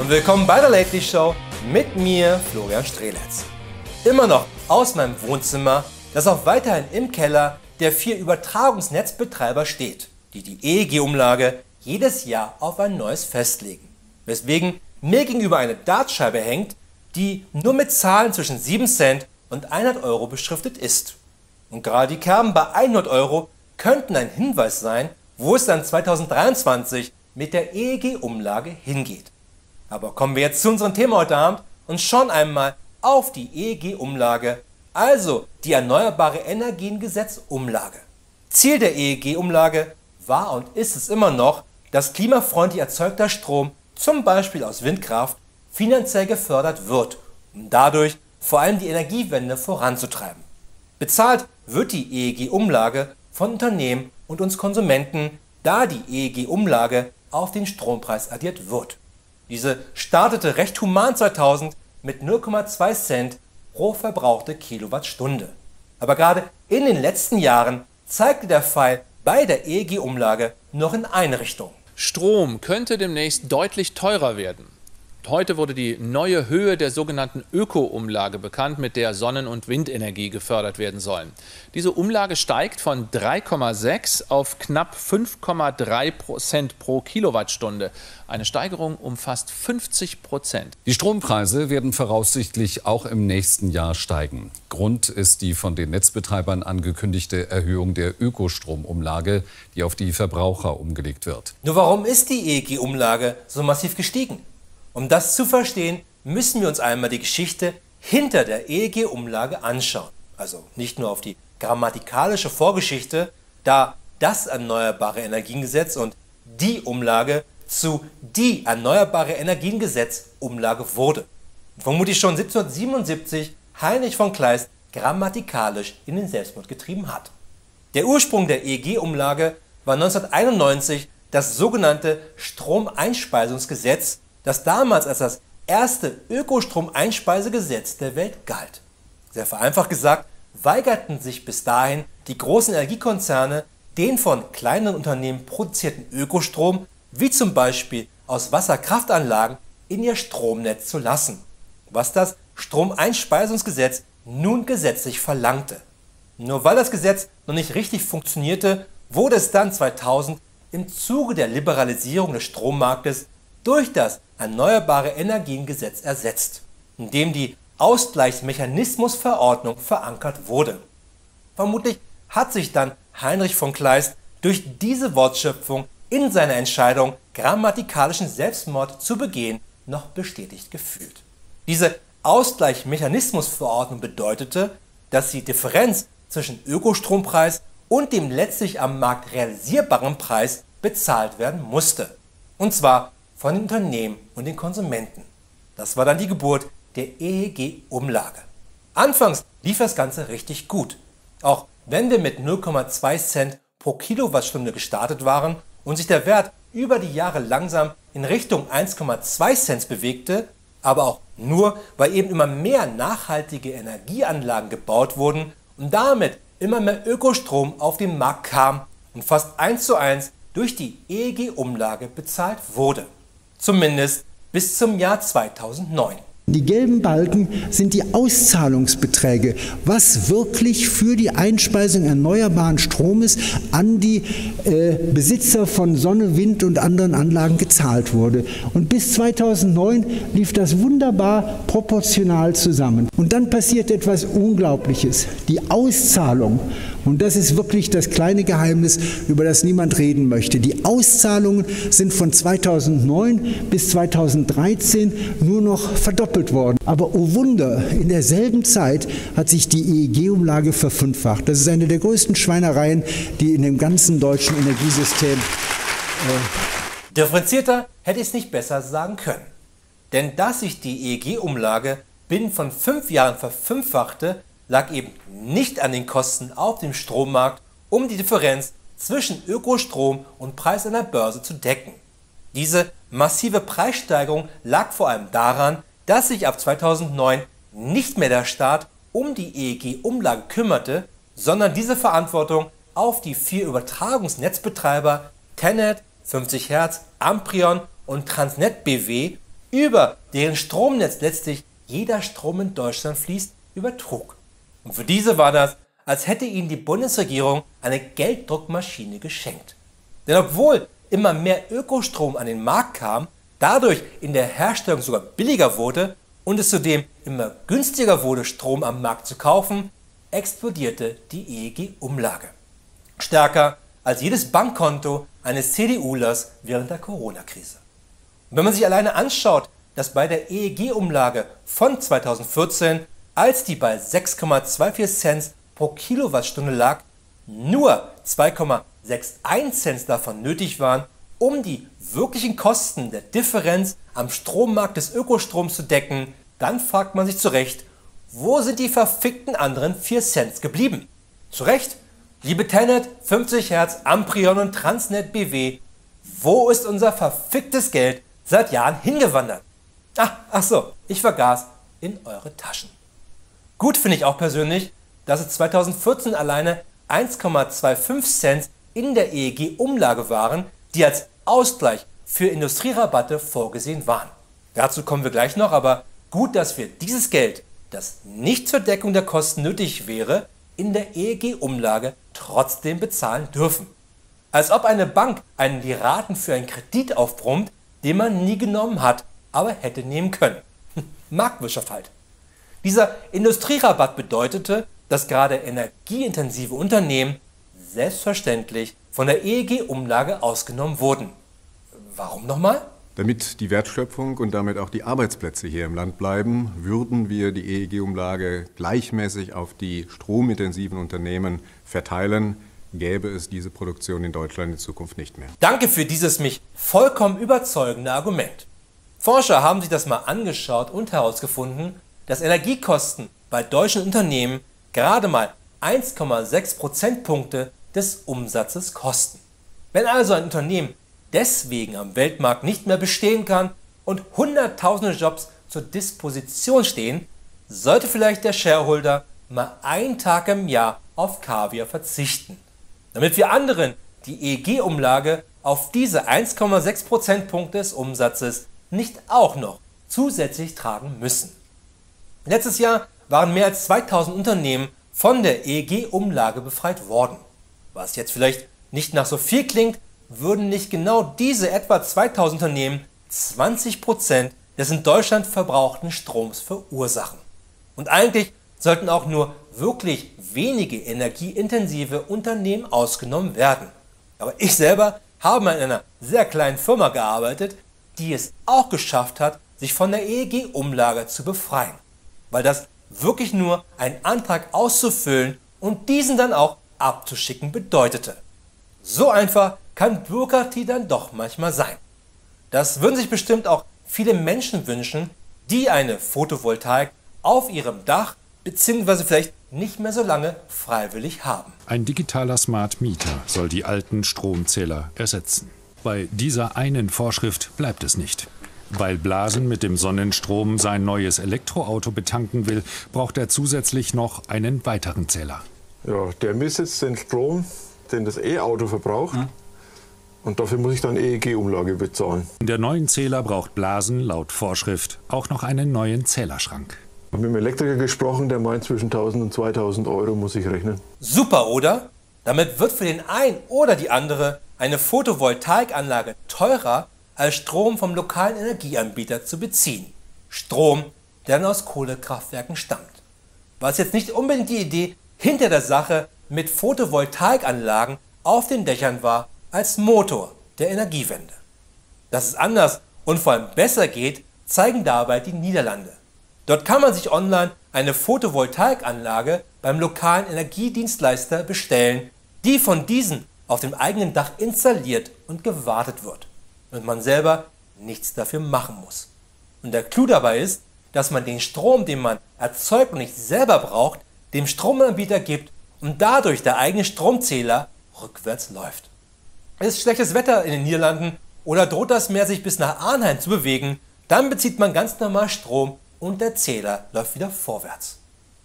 Willkommen bei der Lately Show mit mir, Florian Streletz. Immer noch aus meinem Wohnzimmer, das auch weiterhin im Keller der 4 Übertragungsnetzbetreiber steht, die die EEG-Umlage jedes Jahr auf ein neues festlegen. Weswegen mir gegenüber eine Dartscheibe hängt, die nur mit Zahlen zwischen 7 Cent und 100 Euro beschriftet ist. Und gerade die Kerben bei 100 Euro könnten ein Hinweis sein, wo es dann 2023 mit der EEG-Umlage hingeht. Aber kommen wir jetzt zu unserem Thema heute Abend und schauen einmal auf die EEG-Umlage, also die Erneuerbare Energiengesetz-Umlage. Ziel der EEG-Umlage war und ist es immer noch, dass klimafreundlich erzeugter Strom, zum Beispiel aus Windkraft, finanziell gefördert wird, um dadurch vor allem die Energiewende voranzutreiben. Bezahlt wird die EEG-Umlage von Unternehmen und uns Konsumenten, da die EEG-Umlage auf den Strompreis addiert wird. Diese startete recht human 2000 mit 0,2 Cent pro verbrauchte Kilowattstunde. Aber gerade in den letzten Jahren zeigte der Fall bei der EEG-Umlage noch in eine Richtung. Strom könnte demnächst deutlich teurer werden. Heute wurde die neue Höhe der sogenannten Öko-Umlage bekannt, mit der Sonnen- und Windenergie gefördert werden sollen. Diese Umlage steigt von 3,6 auf knapp 5,3% pro Kilowattstunde. Eine Steigerung um fast 50%. Die Strompreise werden voraussichtlich auch im nächsten Jahr steigen. Grund ist die von den Netzbetreibern angekündigte Erhöhung der Ökostromumlage, die auf die Verbraucher umgelegt wird. Nur warum ist die EEG-Umlage so massiv gestiegen? Um das zu verstehen, müssen wir uns einmal die Geschichte hinter der EEG-Umlage anschauen. Also nicht nur auf die grammatikalische Vorgeschichte, da das Erneuerbare Energiengesetz und die Umlage zu die Erneuerbare Energiengesetz-Umlage wurde. Und vermutlich schon 1777 Heinrich von Kleist grammatikalisch in den Selbstmord getrieben hat. Der Ursprung der EEG-Umlage war 1991 das sogenannte Stromeinspeisungsgesetz, das damals als das erste Ökostromeinspeisegesetz der Welt galt. Sehr vereinfacht gesagt, weigerten sich bis dahin die großen Energiekonzerne, den von kleinen Unternehmen produzierten Ökostrom, wie zum Beispiel aus Wasserkraftanlagen, in ihr Stromnetz zu lassen, was das Stromeinspeisungsgesetz nun gesetzlich verlangte. Nur weil das Gesetz noch nicht richtig funktionierte, wurde es dann 2000 im Zuge der Liberalisierung des Strommarktes durch das Erneuerbare Energiengesetz ersetzt, in dem die Ausgleichsmechanismusverordnung verankert wurde. Vermutlich hat sich dann Heinrich von Kleist durch diese Wortschöpfung in seiner Entscheidung, grammatikalischen Selbstmord zu begehen, noch bestätigt gefühlt. Diese Ausgleichsmechanismusverordnung bedeutete, dass die Differenz zwischen Ökostrompreis und dem letztlich am Markt realisierbaren Preis bezahlt werden musste. Und zwar von den Unternehmen und den Konsumenten. Das war dann die Geburt der EEG-Umlage. Anfangs lief das Ganze richtig gut, auch wenn wir mit 0,2 Cent pro Kilowattstunde gestartet waren und sich der Wert über die Jahre langsam in Richtung 1,2 Cent bewegte, aber auch nur, weil eben immer mehr nachhaltige Energieanlagen gebaut wurden und damit immer mehr Ökostrom auf den Markt kam und fast 1:1 durch die EEG-Umlage bezahlt wurde. Zumindest bis zum Jahr 2009. Die gelben Balken sind die Auszahlungsbeträge, was wirklich für die Einspeisung erneuerbaren Stromes an die Besitzer von Sonne, Wind und anderen Anlagen gezahlt wurde. Und bis 2009 lief das wunderbar proportional zusammen. Und dann passiert etwas Unglaubliches. Die Auszahlung, und das ist wirklich das kleine Geheimnis, über das niemand reden möchte. Die Auszahlungen sind von 2009 bis 2013 nur noch verdoppelt worden. Aber oh Wunder, in derselben Zeit hat sich die EEG-Umlage verfünffacht. Das ist eine der größten Schweinereien, die in dem ganzen deutschen Energiesystem... Differenzierter hätte ich es nicht besser sagen können. Denn dass sich die EEG-Umlage binnen von 5 Jahren verfünffachte, lag eben nicht an den Kosten auf dem Strommarkt, um die Differenz zwischen Ökostrom und Preis an der Börse zu decken. Diese massive Preissteigerung lag vor allem daran, dass sich ab 2009 nicht mehr der Staat um die EEG-Umlage kümmerte, sondern diese Verantwortung auf die 4 Übertragungsnetzbetreiber TenneT, 50 Hertz, Amprion und Transnet BW über deren Stromnetz letztlich jeder Strom in Deutschland fließt, übertrug. Und für diese war das, als hätte ihnen die Bundesregierung eine Gelddruckmaschine geschenkt. Denn obwohl immer mehr Ökostrom an den Markt kam, dadurch in der Herstellung sogar billiger wurde und es zudem immer günstiger wurde, Strom am Markt zu kaufen, explodierte die EEG-Umlage. Stärker als jedes Bankkonto eines CDUlers während der Corona-Krise. Und wenn man sich alleine anschaut, dass bei der EEG-Umlage von 2014, als die bei 6,24 Cent pro Kilowattstunde lag, nur 2,61 Cent davon nötig waren, um die wirklichen Kosten der Differenz am Strommarkt des Ökostroms zu decken, dann fragt man sich zu Recht, wo sind die verfickten anderen 4 Cent geblieben? Zu Recht, liebe Tenet, 50 Hertz, Amprion und Transnet BW, wo ist unser verficktes Geld seit Jahren hingewandert? Ach so, ich vergaß, in eure Taschen. Gut finde ich auch persönlich, dass es 2014 alleine 1,25 Cent in der EEG-Umlage waren, die als Ausgleich für Industrierabatte vorgesehen waren. Dazu kommen wir gleich noch, aber gut, dass wir dieses Geld, das nicht zur Deckung der Kosten nötig wäre, in der EEG-Umlage trotzdem bezahlen dürfen. Als ob eine Bank einen die Raten für einen Kredit aufbrummt, den man nie genommen hat, aber hätte nehmen können. Marktwirtschaft halt. Dieser Industrierabatt bedeutete, dass gerade energieintensive Unternehmen selbstverständlich von der EEG-Umlage ausgenommen wurden. Warum nochmal? Damit die Wertschöpfung und damit auch die Arbeitsplätze hier im Land bleiben, würden wir die EEG-Umlage gleichmäßig auf die stromintensiven Unternehmen verteilen, gäbe es diese Produktion in Deutschland in Zukunft nicht mehr. Danke für dieses mich vollkommen überzeugende Argument. Forscher haben sich das mal angeschaut und herausgefunden, dass Energiekosten bei deutschen Unternehmen gerade mal 1,6 Prozentpunkte des Umsatzes kosten. Wenn also ein Unternehmen deswegen am Weltmarkt nicht mehr bestehen kann und hunderttausende Jobs zur Disposition stehen, sollte vielleicht der Shareholder mal einen Tag im Jahr auf Kaviar verzichten, damit wir anderen die EEG-Umlage auf diese 1,6 Prozentpunkte des Umsatzes nicht auch noch zusätzlich tragen müssen. Letztes Jahr waren mehr als 2000 Unternehmen von der EEG-Umlage befreit worden. Was jetzt vielleicht nicht nach so viel klingt, würden nicht genau diese etwa 2000 Unternehmen 20% des in Deutschland verbrauchten Stroms verursachen. Und eigentlich sollten auch nur wirklich wenige energieintensive Unternehmen ausgenommen werden. Aber ich selber habe mal in einer sehr kleinen Firma gearbeitet, die es auch geschafft hat, sich von der EEG-Umlage zu befreien. Weil das wirklich nur einen Antrag auszufüllen und diesen dann auch abzuschicken bedeutete. So einfach kann Bürokratie dann doch manchmal sein. Das würden sich bestimmt auch viele Menschen wünschen, die eine Photovoltaik auf ihrem Dach bzw. vielleicht nicht mehr so lange freiwillig haben. Ein digitaler Smart Meter soll die alten Stromzähler ersetzen. Bei dieser einen Vorschrift bleibt es nicht. Weil Blasen mit dem Sonnenstrom sein neues Elektroauto betanken will, braucht er zusätzlich noch einen weiteren Zähler. Ja, der misst jetzt den Strom, den das E-Auto verbraucht. Und dafür muss ich dann EEG-Umlage bezahlen. Der neuen Zähler braucht Blasen laut Vorschrift auch noch einen neuen Zählerschrank. Ich habe mit dem Elektriker gesprochen, der meint, zwischen 1000 und 2000 Euro muss ich rechnen. Super, oder? Damit wird für den einen oder die andere eine Photovoltaikanlage teurer als Strom vom lokalen Energieanbieter zu beziehen. Strom, der dann aus Kohlekraftwerken stammt. Was jetzt nicht unbedingt die Idee hinter der Sache mit Photovoltaikanlagen auf den Dächern war, als Motor der Energiewende. Dass es anders und vor allem besser geht, zeigen dabei die Niederlande. Dort kann man sich online eine Photovoltaikanlage beim lokalen Energiedienstleister bestellen, die von diesen auf dem eigenen Dach installiert und gewartet wird und man selber nichts dafür machen muss. Und der Clou dabei ist, dass man den Strom, den man erzeugt und nicht selber braucht, dem Stromanbieter gibt und dadurch der eigene Stromzähler rückwärts läuft. Es ist schlechtes Wetter in den Niederlanden oder droht das Meer sich bis nach Arnhem zu bewegen, dann bezieht man ganz normal Strom und der Zähler läuft wieder vorwärts.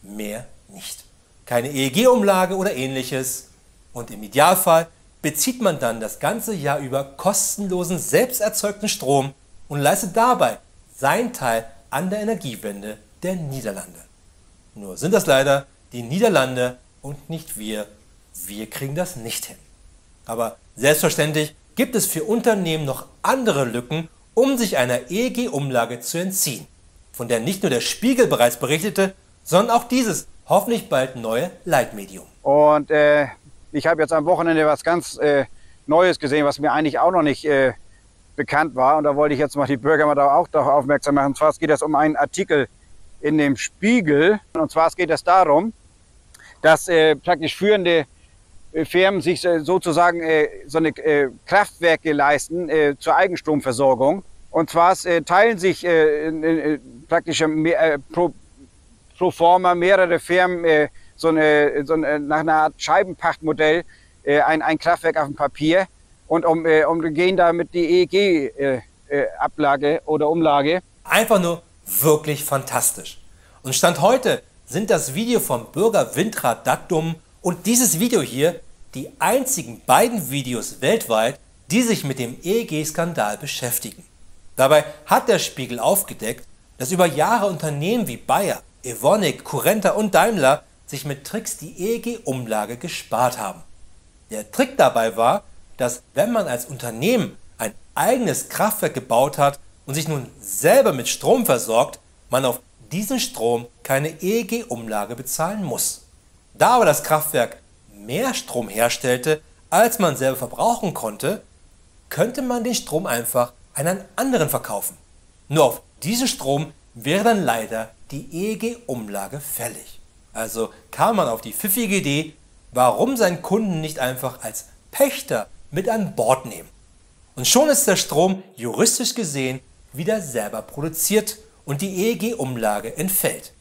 Mehr nicht. Keine EEG-Umlage oder ähnliches. Und im Idealfall bezieht man dann das ganze Jahr über kostenlosen, selbst erzeugten Strom und leistet dabei seinen Teil an der Energiewende der Niederlande. Nur sind das leider die Niederlande und nicht wir. Wir kriegen das nicht hin. Aber selbstverständlich gibt es für Unternehmen noch andere Lücken, um sich einer EEG-Umlage zu entziehen, von der nicht nur der Spiegel bereits berichtete, sondern auch dieses hoffentlich bald neue Leitmedium. Und ich habe jetzt am Wochenende was ganz Neues gesehen, was mir eigentlich auch noch nicht bekannt war. Und da wollte ich jetzt mal die Bürger mal auch darauf aufmerksam machen. Und zwar geht es um einen Artikel in dem Spiegel. Und zwar geht es darum, dass praktisch führende Firmen sich sozusagen so eine Kraftwerke leisten zur Eigenstromversorgung. Und zwar teilen sich praktisch pro forma mehrere Firmen nach einer Art Scheibenpachtmodell ein Kraftwerk auf dem Papier und umgehen damit die EEG-Ablage oder Umlage. Einfach nur wirklich fantastisch. Und Stand heute sind das Video vom Bürger Windrat Datdum und dieses Video hier die einzigen beiden Videos weltweit, die sich mit dem EEG-Skandal beschäftigen. Dabei hat der Spiegel aufgedeckt, dass über Jahre Unternehmen wie Bayer, Evonik, Currenta und Daimler sich mit Tricks die EEG-Umlage gespart haben. Der Trick dabei war, dass wenn man als Unternehmen ein eigenes Kraftwerk gebaut hat und sich nun selber mit Strom versorgt, man auf diesen Strom keine EEG-Umlage bezahlen muss. Da aber das Kraftwerk mehr Strom herstellte, als man selber verbrauchen konnte, könnte man den Strom einfach an einen anderen verkaufen. Nur auf diesen Strom wäre dann leider die EEG-Umlage fällig. Also kam man auf die pfiffige Idee, warum seinen Kunden nicht einfach als Pächter mit an Bord nehmen. Und schon ist der Strom juristisch gesehen wieder selber produziert und die EEG-Umlage entfällt.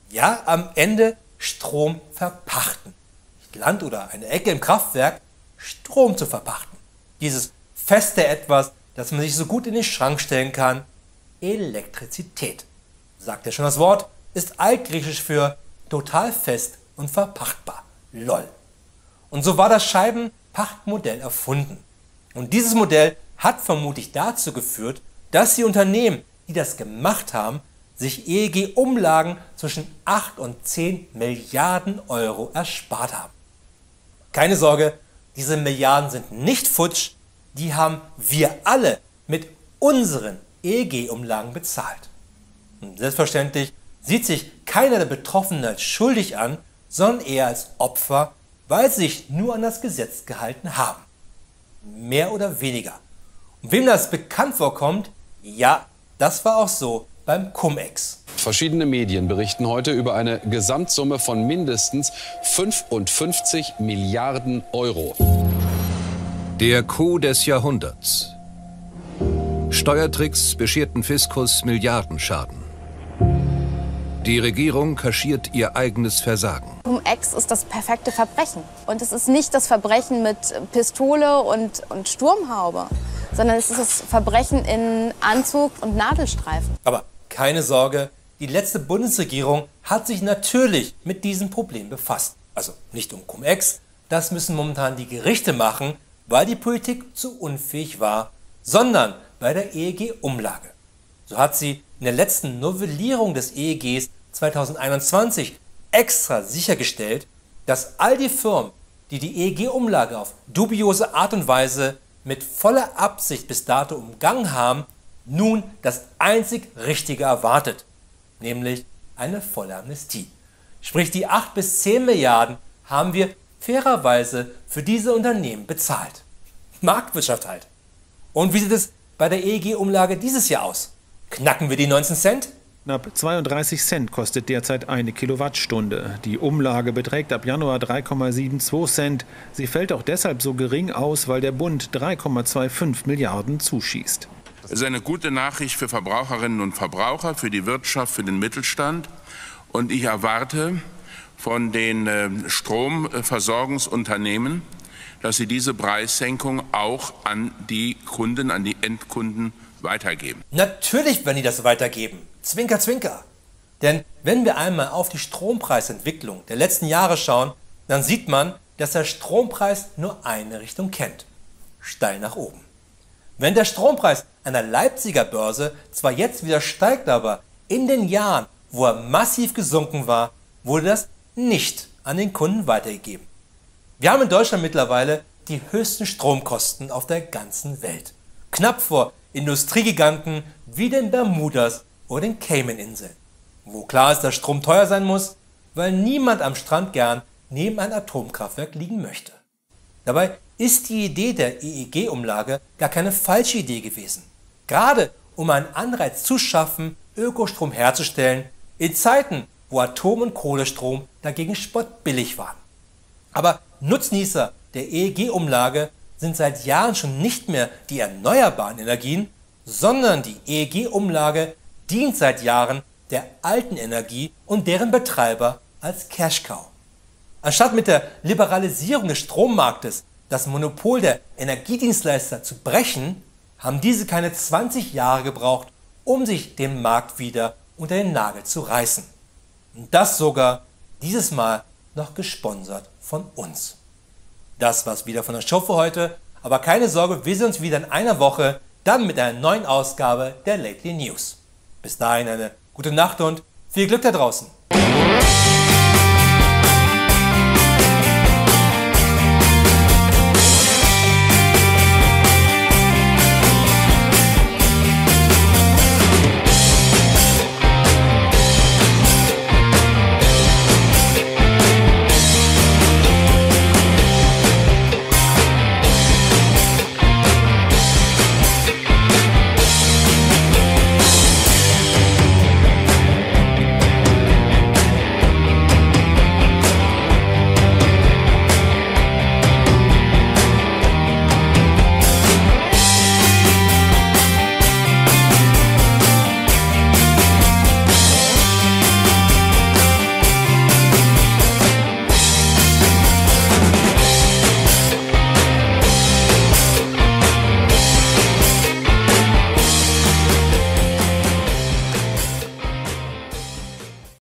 Ja, am Ende Strom verpachten. Nicht Land oder eine Ecke im Kraftwerk, Strom zu verpachten. Dieses feste Etwas, das man sich so gut in den Schrank stellen kann, Elektrizität. Sagt ja schon das Wort, ist altgriechisch für total fest und verpachtbar. LOL. Und so war das Scheibenpachtmodell erfunden. Und dieses Modell hat vermutlich dazu geführt, dass die Unternehmen, die das gemacht haben, sich EEG-Umlagen zwischen 8 und 10 Milliarden Euro erspart haben. Keine Sorge, diese Milliarden sind nicht futsch, die haben wir alle mit unseren EEG-Umlagen bezahlt. Und selbstverständlich sieht sich keiner der Betroffenen als schuldig an, sondern eher als Opfer, weil sie sich nur an das Gesetz gehalten haben. Mehr oder weniger. Und wem das bekannt vorkommt, ja, das war auch so beim Cum-Ex. Verschiedene Medien berichten heute über eine Gesamtsumme von mindestens 55 Milliarden Euro. Der Coup des Jahrhunderts. Steuertricks bescherten Fiskus Milliardenschaden. Die Regierung kaschiert ihr eigenes Versagen. Cum-Ex ist das perfekte Verbrechen. Und es ist nicht das Verbrechen mit Pistole und Sturmhaube, sondern es ist das Verbrechen in Anzug und Nadelstreifen. Aber keine Sorge, die letzte Bundesregierung hat sich natürlich mit diesem Problem befasst. Also nicht um Cum-Ex, das müssen momentan die Gerichte machen, weil die Politik zu unfähig war, sondern bei der EEG-Umlage. So hat sie in der letzten Novellierung des EEGs 2021 extra sichergestellt, dass all die Firmen, die die EEG-Umlage auf dubiose Art und Weise mit voller Absicht bis dato umgangen haben, nun das einzig Richtige erwartet, nämlich eine volle Amnestie. Sprich, die 8 bis 10 Milliarden haben wir fairerweise für diese Unternehmen bezahlt. Marktwirtschaft halt. Und wie sieht es bei der EEG-Umlage dieses Jahr aus? Knacken wir die 19 Cent? Knapp 32 Cent kostet derzeit eine Kilowattstunde. Die Umlage beträgt ab Januar 3,72 Cent. Sie fällt auch deshalb so gering aus, weil der Bund 3,25 Milliarden zuschießt. Es ist eine gute Nachricht für Verbraucherinnen und Verbraucher, für die Wirtschaft, für den Mittelstand. Und ich erwarte von den Stromversorgungsunternehmen, dass sie diese Preissenkung auch an die Kunden, an die Endkunden weitergeben. Natürlich werden die das weitergeben. Zwinker, zwinker. Denn wenn wir einmal auf die Strompreisentwicklung der letzten Jahre schauen, dann sieht man, dass der Strompreis nur eine Richtung kennt. Steil nach oben. Wenn der Strompreis an der Leipziger Börse zwar jetzt wieder steigt, aber in den Jahren, wo er massiv gesunken war, wurde das nicht an den Kunden weitergegeben. Wir haben in Deutschland mittlerweile die höchsten Stromkosten auf der ganzen Welt. Knapp vor Industriegiganten wie den Bermudas oder den Cayman-Inseln. Wo klar ist, dass Strom teuer sein muss, weil niemand am Strand gern neben einem Atomkraftwerk liegen möchte. Dabei ist die Idee der EEG-Umlage gar keine falsche Idee gewesen. Gerade um einen Anreiz zu schaffen, Ökostrom herzustellen, in Zeiten, wo Atom- und Kohlestrom dagegen spottbillig waren. Aber Nutznießer der EEG-Umlage sind seit Jahren schon nicht mehr die erneuerbaren Energien, sondern die EEG-Umlage dient seit Jahren der alten Energie und deren Betreiber als Cash-Cow. Anstatt mit der Liberalisierung des Strommarktes das Monopol der Energiedienstleister zu brechen, haben diese keine 20 Jahre gebraucht, um sich den Markt wieder unter den Nagel zu reißen. Und das sogar dieses Mal noch gesponsert von uns. Das war's wieder von der Show für heute, aber keine Sorge, wir sehen uns wieder in einer Woche, dann mit einer neuen Ausgabe der Lately News. Bis dahin eine gute Nacht und viel Glück da draußen.